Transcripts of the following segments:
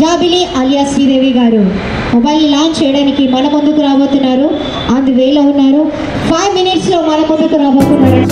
జాబిలి అలియా శ్రీదేవి గారు mobile launch చేయడానికి మన ముందుకు రాబోతున్నారు. ఆన్ ది వేలో ఉన్నారు. 5 minutes లో మన ముందుకు రాబోతున్నారు.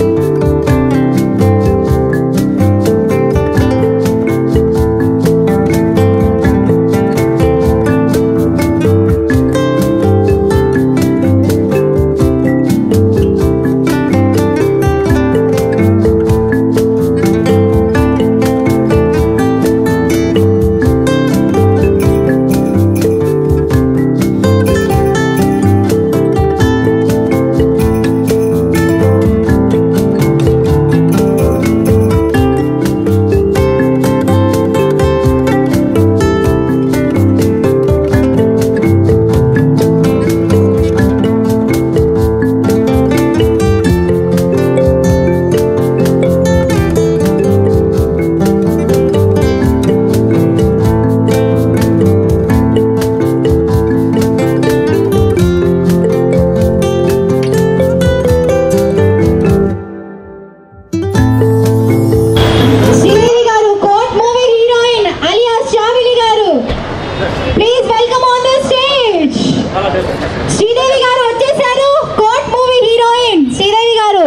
శ్రీదేవి గారు వచ్చేసారు. కోర్ట్ మూవీ హీరోయిన్ శ్రీదేవి గారు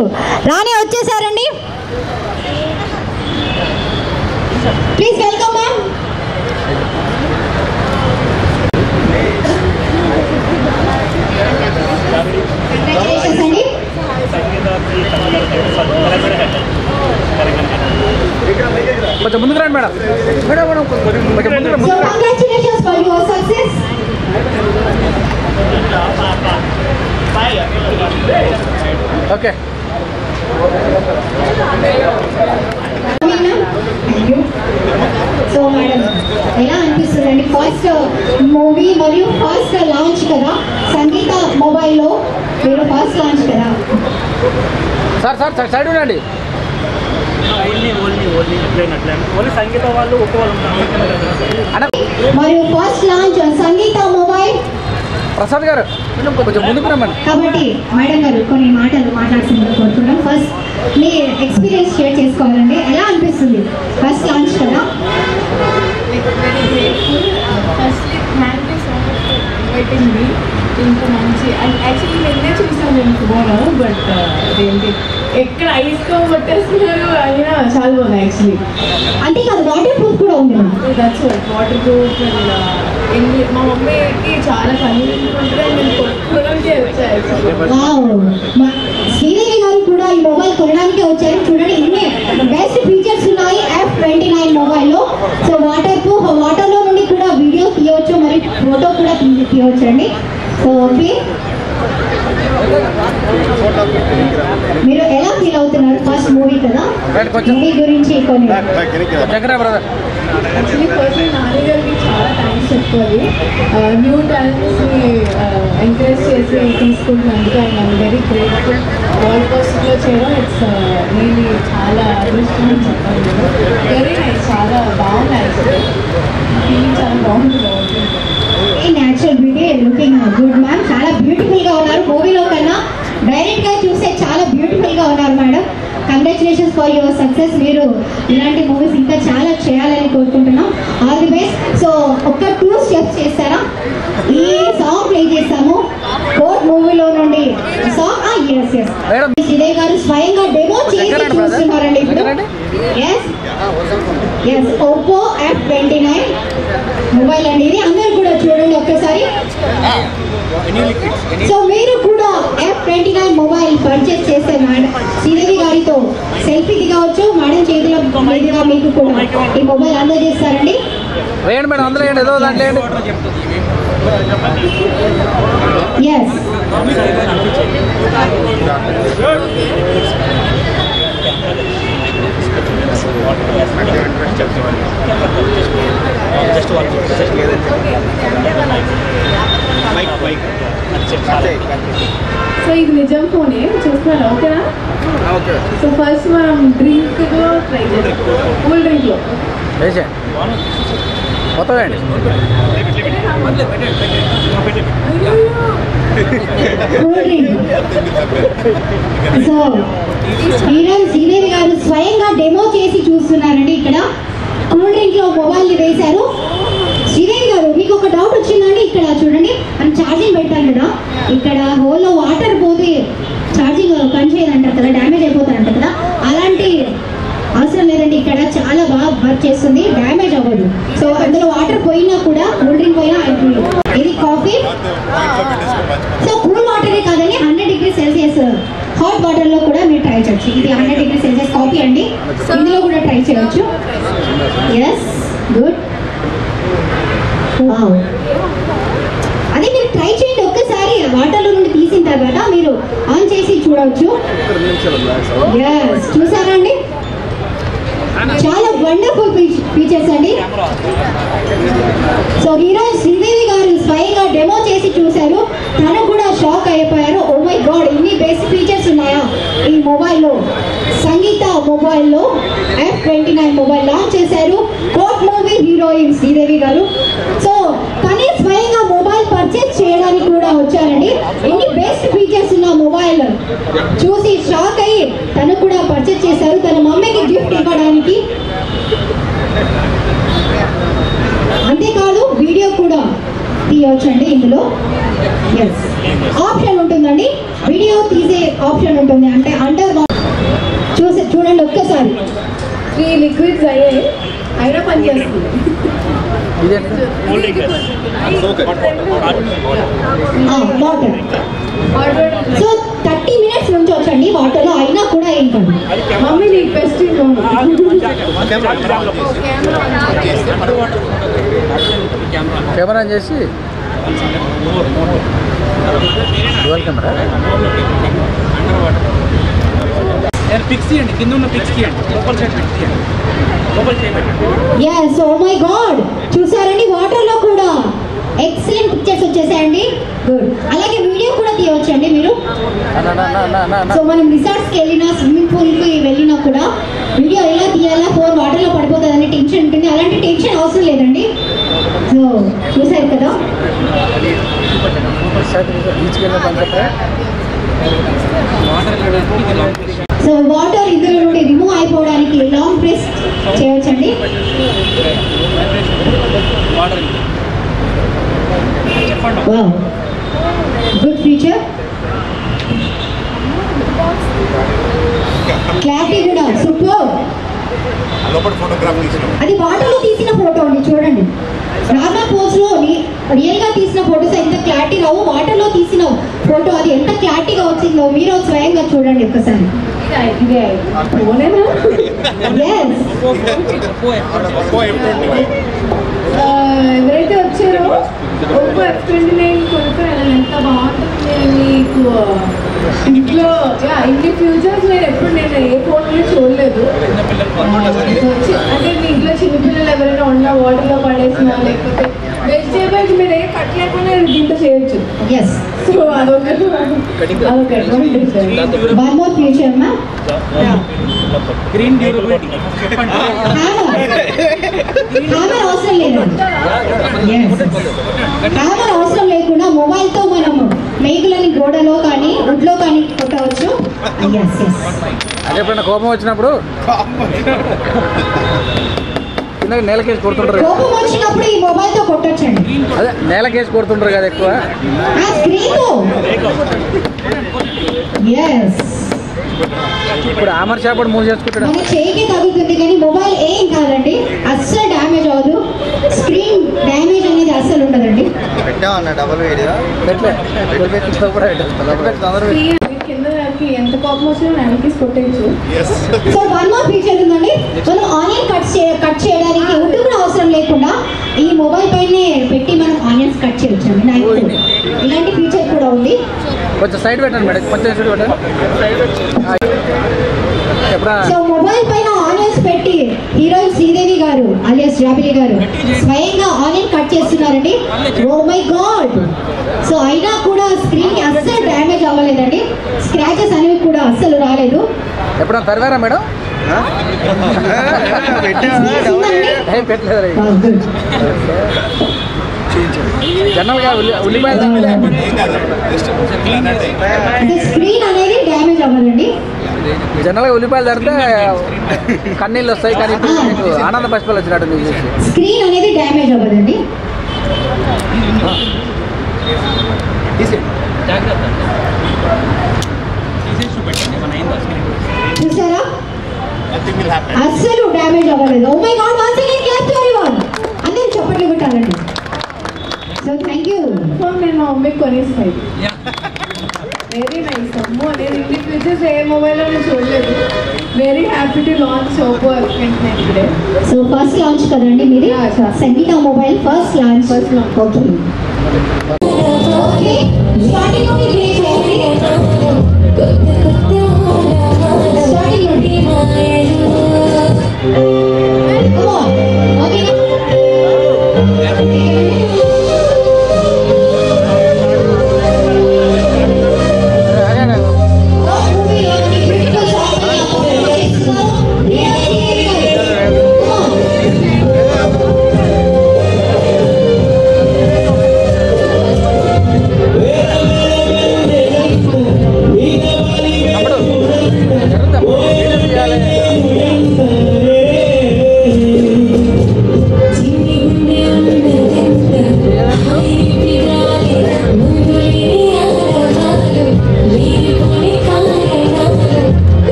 రానే వచ్చేసారండి. Please welcome ma'am. అండి కొంచెం ముందుకు రండి madam. Congratulations for your success. Okay so madam ఎలా అనిపిస్తుందండి? ఫస్ట్ మూవీ మరియు ఫస్ట్ లాంచ్ కదా సంగీత మొబైల్లో, మీరు ఫస్ట్ లాంచ్ కదా. సార్ సైడ్ ఉండండి. మరియు ఫస్ట్ లాంచ్ సంగీత మొబైల్. ప్రసాద్ గారు కొంచెం ముందుకు రమ్మని. కాబట్టి మేడం గారు కొన్ని మాటలు మాట్లాడుతుందని కోరుతున్నాం. ఫస్ట్ మీ ఎక్స్పీరియన్స్ షేర్ చేసుకోవాలండి. ఎలా అనిపిస్తుంది ఫస్ట్ లాంచ్ కదా? ఇంకా మంచి యాక్చువల్లీ నిన్నే చూసాను నేను టుమారో. బట్ అదేంటి ఎక్కడ ఐస్తో పట్టేస్తున్నారు అయినా చాలా బాగుంది యాక్చువల్లీ. అంటే అది వాటర్ ప్రూఫ్ కూడా ఉంది. That's water proof. మా మమ్మీకి చాలా కన్వీనియంట్ ఉంటుంది. నేను కొనుక్కోవడానికి వచ్చాను. శ్రీదేవి గారు కూడా ఈ మొబైల్ కొనడానికే వచ్చారు. చూడండి ఇన్ని బెస్ట్ ఫీచర్స్ ఉన్నాయి F29 మొబైల్లో. సో వాటర్ ప్రూఫ్, వాటర్లో నుండి కూడా వీడియో తీయవచ్చు, మరి ఫోటో కూడా తీయవచ్చు అండి. సో ఓకే, మీరు ఎలా ఫీల్ అవుతున్నారు? ఫస్ట్ మూవీ కదా, మూవీ గురించి కొన్ని. యాక్చువల్లీ పర్సన్ నాని గారికి చాలా థ్యాంక్స్ చెప్పుకోవాలి. న్యూ టాలెంట్స్ని ఎంకరేజ్ చేసి తీసుకుంటున్నందుకు ఆయన వెరీ గ్రేట్ఫుల్. వరల్డ్ ఫస్ట్లో చేయడం ఇట్స్ రియలీ చాలా అదృష్టం అని చెప్పాలి. వెరీ నైస్, చాలా బాగుంది యాక్చువల్లీ. ఫీలింగ్ చాలా బాగుంది. Natural beauty, looking good ma'am. చాలా బ్యూటిఫుల్గా ఉన్నారు. మూవీలో కన్నా డైరెక్ట్గా చూస్తే చాలా బ్యూటిఫుల్గా ఉన్నారు madam. Congratulations for your success. మీరు ఇలాంటి మూవీస్ ఇంకా చాలా చేయాలని కోరుకుంటున్నాం. All the best. సో ఒక 2 steps చేస్తారా? ఈ సాంగ్ ప్లే చేస్తాము కోర్ట్ మూవీలో నుండి సాంగ్. శ్రీదేవి గారు స్వయంగా డెమో చేసి చూస్తున్నారండి ఇప్పుడు. ఎస్ ఒప్పో F29 మొబైల్ అండి ఇది. అందరూ కూడా చూడండి ఒక్కసారి. సో మీరు కూడా F29 మొబైల్ పర్చేస్ చేస్తే మేడం శ్రీదేవి గారితో సెల్ఫీ దిగవచ్చు. మేడం చేతిలో మీదుగా మీకు కూడా ఈ మొబైల్ అందజేస్తారండి. వేయండి మేడం, అందరూ వేయండి. ఏదో దాంట్లో ఎస్ సో ఇది నిజం ఫోనే చూస్తున్నారా? ఓకేనా? సో ఫస్ట్ మనం డ్రింక్లో ట్రై చేస్తాం. కూల్ డ్రింక్లో మొత్తం వేయండి. సో ఈరోజు శ్రీదేవి గారు స్వయంగా డెమో చేసి చూస్తున్నారండి. ఇక్కడ కూల్ డ్రింక్ లో మొబైల్ ని వేశారు. శ్రీదేవి వచ్చిందండి ఇక్కడ చూడండి, మనం ఛార్జింగ్ పెట్టాం కదా, ఇక్కడ హోల్లో వాటర్ పోతే ఛార్జింగ్ పనిచేయదంటారు కదా, డ్యామేజ్ అయిపోతారంట కదా, అలాంటి అవసరం లేదండి. ఇక్కడ చాలా బాగా వర్క్ చేస్తుంది, డ్యామేజ్ అవ్వదు. సో అందులో వాటర్ పోయినా కూడా, కూల్ డ్రింక్ పోయినా ఇది కాఫీ. సో కూల్ వాటరే కాదండి, 100 degrees Celsius హాట్ వాటర్ లో కూడా మీరు ట్రై చేయొచ్చు. ఇది 100 degrees Celsius కాఫీ అండి, ఇందులో కూడా ట్రై చేయొచ్చు. Yes, good. అదే మీరు ట్రై చేయండి ఒక్కసారి, వాటర్లో నుండి తీసిన తర్వాత మీరు ఆన్ చేసి చూడవచ్చు. ఎస్, చూసారా అండి, చాలా వండర్ఫుల్ ఫీచర్స్ అండి. సో హీరోయిన్ శ్రీదేవి గారు స్వయంగా డెమో చేసి చూశారు, తను కూడా షాక్ అయిపోయారు. ఓ మై గాడ్, ఇన్ని బేసిక్ ఫీచర్స్ ఉన్నాయా ఈ మొబైల్లో. సంగీత మొబైల్లో F29 మొబైల్ లాంచ్ చేశారు, కోట్ మూవీ హీరోయిన్ శ్రీదేవి గారు. సో తనే స్వయంగా మొబైల్ పర్చేస్ చేయడానికి కూడా వచ్చారండి. ఎన్ని బెస్ట్ ఫీచర్స్ ఉన్న మొబైల్ చూసి షాక్ అయ్యి తను కూడా పర్చేస్ చేశారు, తన మమ్మీకి గిఫ్ట్ ఇవ్వడానికి. అంతేకాదు వీడియో కూడా తీయవచ్చండి ఇందులో. ఎస్, ఆప్షన్ ఉంటుందండి, వీడియో తీసే ఆప్షన్ ఉంటుంది. అంటే అండర్ చూడండి ఒక్కసారి, 3 లిక్విడ్స్ అయ్యాయి, అయినా పనిచేస్తుంది. వాటర్. సో 30 minutes నుంచి వచ్చండి వాటర్లో, అయినా కూడా ఏం కాదు. మమ్మీ నీకు బెస్ట్ కెమెరా చేసి డ్యువల్ కెమెరా పిక్స్ తీయండి, కింద ఉన్న పిక్స్ తీయండి, లోపల సైడ్ పిక్స్ తీయండి, లోపల చేయబెట్టండి. yes, oh my god, చూసారండి వాటర్లో కూడా ఎక్సలెంట్ పిక్చర్స్ వచ్చేసాయండి. గుడ్. అలాగే వీడియో కూడా తీయవచ్చండి మీరు. సో మనం రిసార్ట్స్కి వెళ్ళినా, స్విమ్మింగ్ పూల్కి వెళ్ళినా కూడా వీడియో ఎలా తీయాలా, 4 వాటర్లో పడిపోతుందని టెన్షన్ ఉంటుంది. అలాంటి టెన్షన్ అవసరం లేదండి. సో చూసారు కదా. సో వాటర్ ఇందులో నుండి రిమూవ్ అయిపోవడానికి లాంగ్ ప్రెస్ చేయవచ్చండి. Wow, good feature. క్లారిటీ కూడా సూపర్. అది వాటర్లో తీసిన ఫోటో అండి, చూడండి. నార్మల్ పోజ్ లో రియల్ గా తీసిన ఫోటోస్ ఎంత క్లారిటీ రావు, వాటర్ లో తీసిన ఫోటో అది ఎంత క్లారిటీగా వచ్చిందో మీరు స్వయంగా చూడండి ఒక్కసారి. ఎవరైతే వచ్చారో ఒప్పో F29 కొనుక్కోవాలి, ఎంత బాగుంటుంది మీకు ఇంట్లో. ఇన్ని ఫ్యూచర్స్ నేను ఏ ఫోన్లో చూడలేదు. అంటే మీ ఇంట్లో చిన్నపిల్లలు ఎవరైనా ఉన్న వాటర్లో పడేసినా, లేకపోతే వెజిటేబుల్స్ మీరు ఏ కట్ లేకుండా దీంట్లో చేయొచ్చు. సో అదొక అడ్వాంటేజ్. వన్ మోర్ ఫీచర్ మా, గ్రీన్ డ్యూరబిలిటీ. హ్యామర్ అవసరం లేదండి. హ్యామర్ అవసరం లేకుండా మొబైల్తో మనము మేకులని గోడలో కానీ వుడ్లో కానీ కొట్టవచ్చు. అదే ఎప్పుడైనా కోపం వచ్చినప్పుడు నేలకేసి కొడుతుంటారు. కోపం వచ్చినప్పుడు ఈ మొబైల్తో కొట్టొచ్చండి. అదే నేలకేసి కొడుతుంటారు కదా ఎక్కువ. ఇప్పుడు ఆమర్ చేపడు మూవ్ చేసుకుంటాడు, మన చేయికి తగ్గుతుంది కానీ మొబైల్ ఏం కాదండి, అస్సలు డ్యామేజ్ అవ్వదు. స్క్రీన్ డ్యామేజ్ అనేది అస్సలు ఉండదండి. ఎంత కోపం వచ్చినా నేలకేసి కొట్టేయచ్చు. సో వన్ మోర్ ఫీచర్ ఉందండి, మనం ఆనియన్ కట్ చేయడానికి వుడ్ కూడా అవసరం లేకుండా ఈ మొబైల్ పైనే పెట్టి మనం ఆనియన్స్ కట్ చేయొచ్చు. ఇలాంటి ఫీచర్ కూడా ఉంది. కొంచెం సైడ్ పెట్టండి మేడం, కొంచెం సైడ్ పెట్టండి. సో మొబైల్ పైన ఆనియన్స్ పెట్టి హీరోయిన్ శ్రీదేవి గారు అలియాస్ జాబిలి గారు స్వయంగా ఆనియన్ కట్ చేస్తున్నారండి. Oh my God. సో అయినా కూడా స్క్రీన్ కి అస్సలు డ్యామేజ్ అవ్వలేదండి, స్క్రాచెస్ అనేవి కూడా అస్సలు రాలేదు. ఎప్పుడన్నా తరివారా మేడం? పెట్టలేదు. జనరల్గా ఉల్లిపాయలు స్క్రీన్ అనేది డ్యామేజ్ అవ్వదండి. జనరల్గా ఉల్లిపాయలు తడితే కన్నీళ్ళు వస్తాయి, కానీ ఆనంద పసిపాలు వచ్చినట్టు. స్క్రీన్ అనేది డ్యామేజ్ అవ్వదండి. ఆల్రెడీ. So thank you. నేను మా మమ్మీకి కొనిస్తాయి. Very nice. అమ్మో నేను ఇన్ని ఫీచర్స్ ఏ మొబైల్లో నేను చూడలేదు. Very happy to launch Oppo F29 today. So first launch కదండి మీది? Sangeetha mobile first launch. Okay okay starting నుండి ప్లే చేయండి. స్టార్టింగ్ నుండి కమ్ ఆన్. ఓకేనా?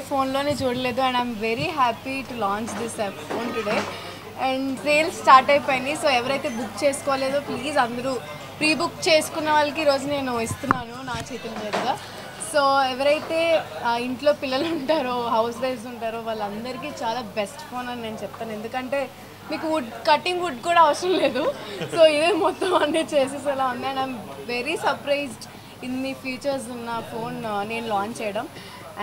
ఫోన్లోనే చూడలేదు. And I'm very happy to launch this phone today. And sales start అయిపోయినాయి. So ఎవరైతే బుక్ చేసుకోలేదో ప్లీజ్ అందరూ ప్రీ బుక్ చేసుకున్న వాళ్ళకి ఈరోజు నేను ఇస్తున్నాను నా చేతుల మీదుగా. సో ఎవరైతే ఇంట్లో పిల్లలు ఉంటారో హౌస్ వైఫ్స్ ఉంటారో వాళ్ళందరికీ చాలా బెస్ట్ ఫోన్ అని నేను చెప్తాను. ఎందుకంటే మీకు కటింగ్ వుడ్ కూడా అవసరం లేదు. సో ఇదే మొత్తం అన్నీ చేసేసేలా ఉంది. అండ్ ఐఎమ్ వెరీ సర్ప్రైజ్డ్ ఇన్ని ఫీచర్స్ ఉన్న ఫోన్ నేను లాంచ్ చేయడం.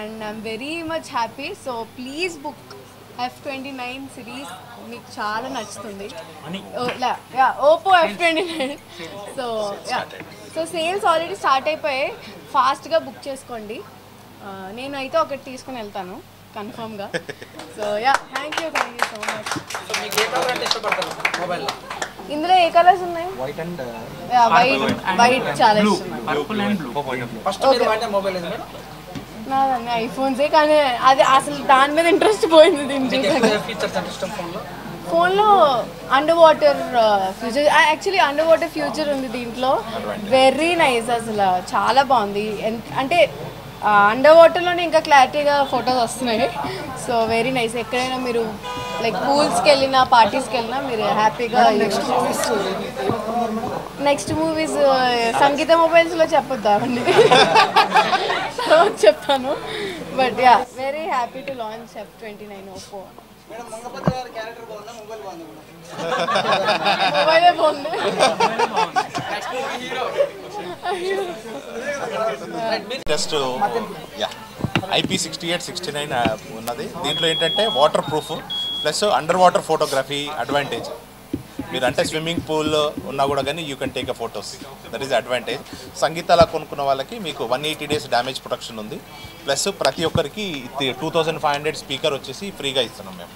And I'm very much happy. So please book F29 series, మీకు చాలా నచ్చుతుంది. Oppo F29. So sales already start అయిపోయాయి, ఫాస్ట్గా బుక్ చేసుకోండి. నేనైతే ఒకటి తీసుకుని వెళ్తాను కన్ఫర్మ్గా. So thank you so much. ఇందులో ఏ కలర్స్ ఉన్నాయి? వైట్ చాలా నాదన్నీ ఐఫోన్సే, కానీ అది అసలు దాని మీద ఇంట్రెస్ట్ పోయింది దీన్ని చూసాక. ఫోన్లో under water future, actually under water future ఉంది దీంట్లో. వెరీ నైస్, అసలు చాలా బాగుంది. అంటే అండర్ వాటర్లోనే ఇంకా క్లారిటీగా ఫొటోస్ వస్తున్నాయి. So very nice. ఎక్కడైనా మీరు లైక్ పూల్స్కి వెళ్ళినా పార్టీస్కి వెళ్ళినా మీరు హ్యాపీగా. నెక్స్ట్ మూవీస్ సంగీత మొబైల్స్లో చెప్పొద్దా అండి, చెప్తాను. But very happy to launch F29 Oppo. మొబైలే బాగుంది. జస్ట్ IP6869 ఉన్నది. దీంట్లో ఏంటంటే water proof plus under water photography advantage. మీరు అంటే స్విమ్మింగ్ పూల్ ఉన్నా కూడా కానీ you can take a photos. That is advantage. సంగీతాల కొనుక్కున్న వాళ్ళకి మీకు 180 days డ్యామేజ్ ప్రొటెక్షన్ ఉంది. ప్లస్ ప్రతి ఒక్కరికి 2500 స్పీకర్ వచ్చేసి ఫ్రీగా ఇస్తున్నాం మేము.